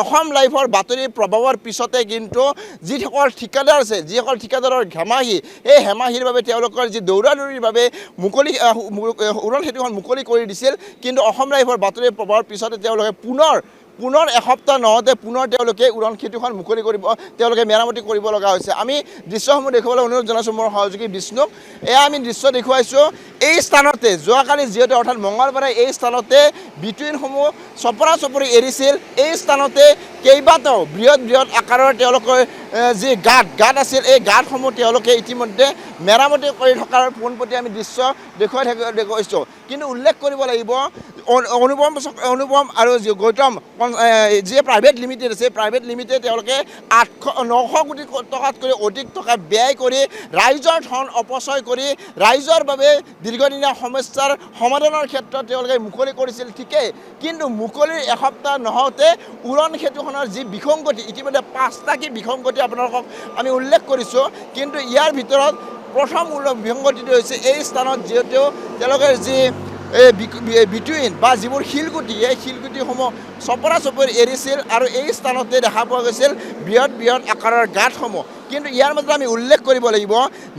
অসম লাইভৰ বাতৰিৰ প্ৰভাৱৰ পিছতে কিন্তু যিসকল ঠিকাদাৰ আছে যিসকল ঠিকাদাৰৰ হেমাহি এই হেমাহিৰ বাবে তেওঁলোকৰ যি দৌৰাদৌৰিৰ বাবে মুকলি উৰণ সেতুখন মুকলি কৰি দিছিল কিন্তু অসম লাইভৰ বাতৰিৰ প্ৰভাৱৰ পিছতে তেওঁলোকে পুনৰ এসপ্তাহ নহওঁতে পুনৰ তেওঁলোকে উৰণ সেতুখন মুকলি কৰিব তেওঁলোকে মেৰামতি কৰিব লগা হৈছে আমি দৃশ্যসমূহ দেখুৱাবলৈ অনুৰোধ জনাইছোঁ মোৰ সহযোগী বিষ্ণুক এয়া আমি দৃশ্য দেখুৱাইছোঁ এই স্থানতে যোৱাকালি যিহেতু অৰ্থাৎ মঙলবাৰে এই স্থানতে বিটুইনসমূহ চপৰা চপৰি এৰিছিল এই স্থানতে কেইবাটাও বৃহৎ আকাৰৰ তেওঁলোকৰ যি গাঁত আছিল এই গাঁতসমূহ তেওঁলোকে ইতিমধ্যে মেৰামতি কৰি থকাৰ পোনপটীয়া আমি দৃশ্য দেখুৱাইছোঁ কিন্তু উল্লেখ কৰিব লাগিব অনুপম আৰু গৌতম যিয়ে প্ৰাইভেট লিমিটেড আছে প্ৰাইভেট লিমিটেড তেওঁলোকে 900 কোটি টকাতকৈ অধিক টকা ব্যয় কৰি ৰাইজৰ ধন অপচয় কৰি ৰাইজৰ বাবে দীৰ্ঘদিনীয়া সমস্যাৰ সমাধানৰ ক্ষেত্ৰত তেওঁলোকে মুকলি কৰিছিল ঠিকেই কিন্তু মুকলিৰ এসপ্তাহ নহওঁতে উৰণ সেতুখনৰ যি বিসংগতি ইতিমধ্যে 5টা কি বিসংগতি আপোনালোকক আমি উল্লেখ কৰিছোঁ কিন্তু ইয়াৰ ভিতৰত প্ৰথম বিসংগতিটো হৈছে এই স্থানত যিহেতু তেওঁলোকে যি বিটুইন বা যিবোৰ শিলগুটি এই শিলগুটিসমূহ চপৰা চপৰি এৰিছিল আৰু এই স্থানতে দেখা পোৱা গৈছিল বৃহৎ আকাৰৰ গাঁতসমূহ কিন্তু ইয়াৰ মাজত আমি উল্লেখ কৰিব লাগিব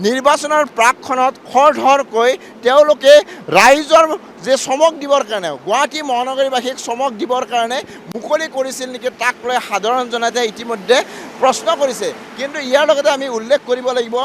নিৰ্বাচনৰ প্ৰাকখনত খৰধৰকৈ তেওঁলোকে ৰাইজৰ যে চমক দিবৰ কাৰণে গুৱাহাটী মহানগৰীবাসীক চমক দিবৰ কাৰণে মুকলি কৰিছিল নেকি তাক লৈ সাধাৰণ জনতাই ইতিমধ্যে প্ৰশ্ন কৰিছে কিন্তু ইয়াৰ লগতে আমি উল্লেখ কৰিব লাগিব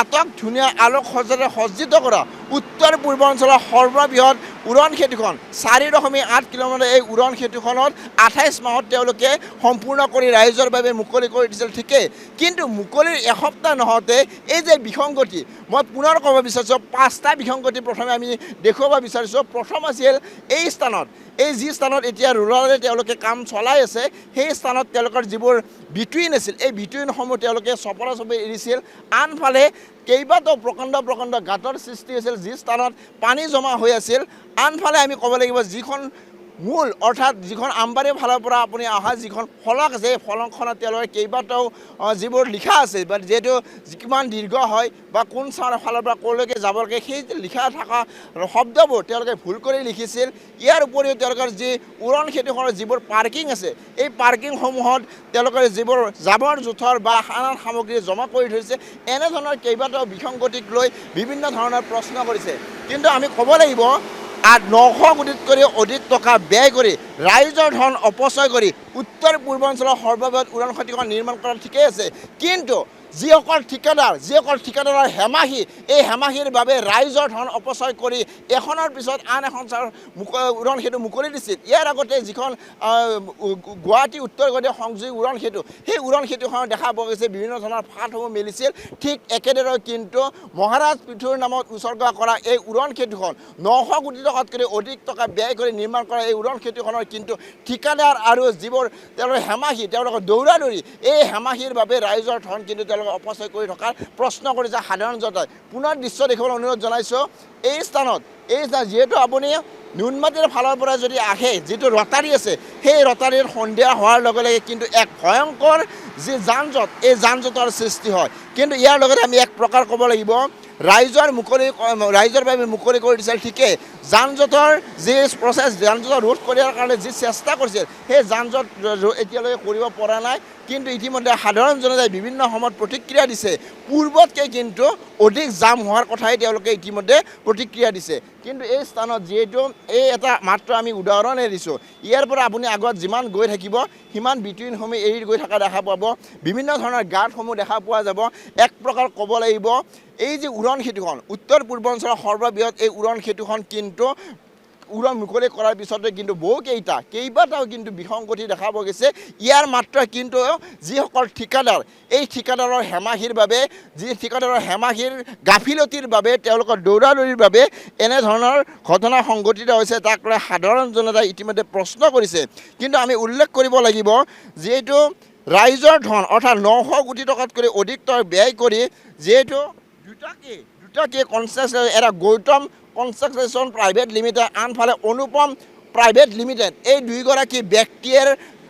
আটক ধুনীয়া আলোক সজ্জাৰে সজ্জিত কৰা উত্তৰ পূৰ্বাঞ্চলৰ সৰ্ববৃহৎ উৰণ সেতুখন 4.8 কিলোমিটাৰ এই উৰণ সেতুখনত 28 মাহত তেওঁলোকে সম্পূৰ্ণ কৰি ৰাইজৰ বাবে মুকলি কৰি দিছিল ঠিকেই কিন্তু মুকলিৰ এসপ্তাহ নহওঁতে এই যে বিসংগতি মই পুনৰ ক'ব বিচাৰিছোঁ 5টা বিসংগতি প্ৰথমে আমি দেখুৱাব বিচাৰিছোঁ প্ৰথম আছিল এই স্থানত এই যি স্থানত এতিয়া ৰুৰালে তেওঁলোকে কাম চলাই আছে সেই স্থানত তেওঁলোকৰ যিবোৰ বিটুইন আছিল এই বিটুইনসমূহ তেওঁলোকে চপৰা চপৰি এৰিছিল আনফালে কেইবাটাও প্ৰকাণ্ড গাঁতৰ সৃষ্টি হৈছিল যি স্থানত পানী জমা হৈ আছিল আনফালে আমি ক'ব লাগিব যিখন মূল অৰ্থাৎ যিখন আমবাৰীৰ ফালৰ পৰা আপুনি অহা যিখন ফলক আছে এই ফলকখনত তেওঁলোকে কেইবাটাও যিবোৰ লিখা আছে বা যিহেতু কিমান দীৰ্ঘ হয় বা কোন ফালৰ পৰা ক'লৈকে যাব লাগে সেই লিখা থকা শব্দবোৰ তেওঁলোকে ভুল কৰি লিখিছিল ইয়াৰ উপৰিও তেওঁলোকৰ যি উৰণ সেতুখনৰ যিবোৰ পাৰ্কিং আছে এই পাৰ্কিংসমূহত তেওঁলোকৰ যিবোৰ জাবৰ জোঁথৰ বা আন সামগ্ৰী জমা কৰি থৈছে এনেধৰণৰ কেইবাটাও বিসংগতিক লৈ বিভিন্ন ধৰণৰ প্ৰশ্ন কৰিছে কিন্তু আমি ক'ব লাগিব 900 কোটিতকৈ অধিক টকা ব্যয় কৰি ৰাইজৰ ধন অপচয় কৰি উত্তৰ পূৰ্বাঞ্চলৰ সৰ্ববৃহৎ উৰণ সেতুখন নিৰ্মাণ কৰা ঠিকেই আছে কিন্তু যিসকল ঠিকাদাৰৰ হেমাহি এই হেমাহিৰ বাবে ৰাইজৰ ধন অপচয় কৰি এখনৰ পিছত আন এখন উৰণ সেতু মুকলি দিছিল ইয়াৰ আগতে যিখন গুৱাহাটী উত্তৰ গুৱাহাটী সংযোগী উৰণ সেতু সেই উৰণ সেতুখনত দেখা পোৱা গৈছে বিভিন্ন ধৰণৰ ফাটসমূহ মেলিছিল ঠিক একেদৰে কিন্তু মহাৰাজ পৃথুৰ নামত উৎসৰ্গা কৰা এই উৰণ সেতুখন 900 কোটি টকাতকৈ অধিক টকা ব্যয় কৰি নিৰ্মাণ কৰা এই উৰণ সেতুখনৰ কিন্তু ঠিকাদাৰ আৰু যিবোৰ তেওঁলোকৰ হেমাহি তেওঁলোকৰ দৌৰাদৌৰি এই হেমাহিৰ বাবে ৰাইজৰ ধন কিন্তু অপচয় কৰি থকাৰ প্ৰশ্ন কৰিছে সাধাৰণ জনতাই পুনৰ দৃশ্য দেখিবলৈ অনুৰোধ জনাইছোঁ এই স্থানত যিহেতু আপুনি নুনমাটিৰ ফালৰ পৰা যদি আহে যিটো ৰটাৰী আছে সেই ৰটাৰীৰ সন্ধিয়া হোৱাৰ লগে লগে কিন্তু এক ভয়ংকৰ যি যান-জঁট এই যান-জঁটৰ সৃষ্টি হয় কিন্তু ইয়াৰ লগতে আমি এক প্ৰকাৰ ক'ব লাগিব ৰাইজৰ বাবে মুকলি কৰি দিছিল ঠিকেই যান-জঁটৰ যি প্ৰচেছ যান-জঁট ৰোধ কৰাৰ কাৰণে যি চেষ্টা কৰিছিল সেই যান-জঁট এতিয়ালৈকে কৰিব পৰা নাই কিন্তু ইতিমধ্যে সাধাৰণ জনতাই বিভিন্ন সময়ত প্ৰতিক্ৰিয়া দিছে পূৰ্বতকৈ কিন্তু অধিক জাম হোৱাৰ কথাই তেওঁলোকে ইতিমধ্যে প্ৰতিক্ৰিয়া দিছে কিন্তু এই স্থানত যিহেতু এই এটা মাত্ৰ আমি উদাহৰণ এৰিছোঁ ইয়াৰ পৰা আপুনি আগত যিমান গৈ থাকিব সিমান বিটুইনসমূহ এৰি গৈ থকা দেখা পাব বিভিন্ন ধৰণৰ গাঁতসমূহ দেখা পোৱা যাব এক প্ৰকাৰ ক'ব লাগিব এই যে উৰণ সেতুখন উত্তৰ পূৰ্বাঞ্চলৰ সৰ্ববৃহৎ এই উৰণ সেতুখন কিন্তু উৰণ মুকলি কৰাৰ পিছতে কিন্তু কেইবাটাও কিন্তু বিসংগতি দেখা পোৱা গৈছে ইয়াৰ মাত্ৰ কিন্তু যিসকল ঠিকাদাৰ এই ঠিকাদাৰৰ হেমাহিৰ বাবে ঠিকাদাৰৰ হেমাহিৰ গাফিলতিৰ বাবে তেওঁলোকৰ দৌৰাদৌৰিৰ বাবে এনেধৰণৰ ঘটনা সংঘটিত হৈছে তাক লৈ সাধাৰণ জনতাই ইতিমধ্যে প্ৰশ্ন কৰিছে কিন্তু আমি উল্লেখ কৰিব লাগিব যিহেতু ৰাইজৰ ধন অৰ্থাৎ 900 কোটি টকাতকৈ অধিক টকা ব্যয় কৰি যিহেতু দুটাকে কনষ্ট্ৰাকশ্যন এটা গৌতম কনষ্ট্ৰাকশ্যন প্ৰাইভেট লিমিটেড আনফালে অনুপম প্ৰাইভেট লিমিটেড এই দুয়োগৰাকী ব্যক্তিৰ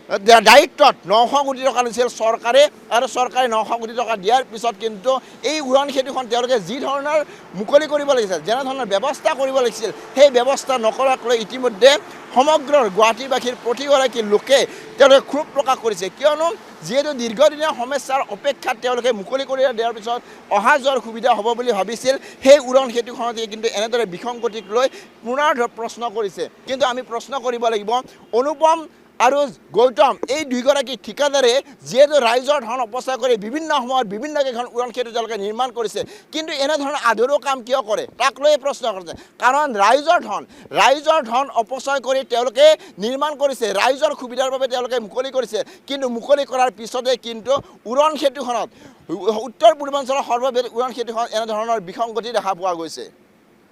দায়িত্বত 900 কোটি টকা লৈছিল চৰকাৰে আৰু চৰকাৰে 900 কোটি টকা দিয়াৰ পিছত কিন্তু এই উৰাণ সেতুখন তেওঁলোকে যি ধৰণৰ মুকলি কৰিব লাগিছিল যেনে ধৰণৰ ব্যৱস্থা কৰিব লাগিছিল সেই ব্যৱস্থা নকৰাকৈ ইতিমধ্যে সমগ্ৰ গুৱাহাটীবাসীৰ প্ৰতিগৰাকী লোকে তেওঁলোকে ক্ষোভ প্ৰকাশ কৰিছে কিয়নো যিহেতু দীৰ্ঘদিনীয়া সমস্যাৰ অপেক্ষাত তেওঁলোকে মুকলি কৰি দিয়াৰ পিছত অহা যোৱাৰ সুবিধা হ'ব বুলি ভাবিছিল সেই উৰাণ সেতুখনতে কিন্তু এনেদৰে বিসংগতিক লৈ পুনৰ প্ৰশ্ন কৰিছে কিন্তু আমি প্ৰশ্ন কৰিব লাগিব অনুপম আৰু গৌতম এই দুইগৰাকী ঠিকাদাৰে যিহেতু ৰাইজৰ ধন অপচয় কৰি বিভিন্ন সময়ত বিভিন্ন কেইখন উৰাণ সেতু তেওঁলোকে নিৰ্মাণ কৰিছে কিন্তু এনেধৰণৰ আধৰুৱা কাম কিয় কৰে তাক লৈ প্ৰশ্ন কৰিছে কাৰণ ৰাইজৰ ধন অপচয় কৰি তেওঁলোকে নিৰ্মাণ কৰিছে ৰাইজৰ সুবিধাৰ বাবে তেওঁলোকে মুকলি কৰিছে কিন্তু মুকলি কৰাৰ পিছতে কিন্তু উৰাণ সেতুখনত উত্তৰ পূৰ্বাঞ্চলৰ সৰ্ববৃহৎ উৰাণ সেতুখন এনেধৰণৰ বিসংগতি দেখা পোৱা গৈছে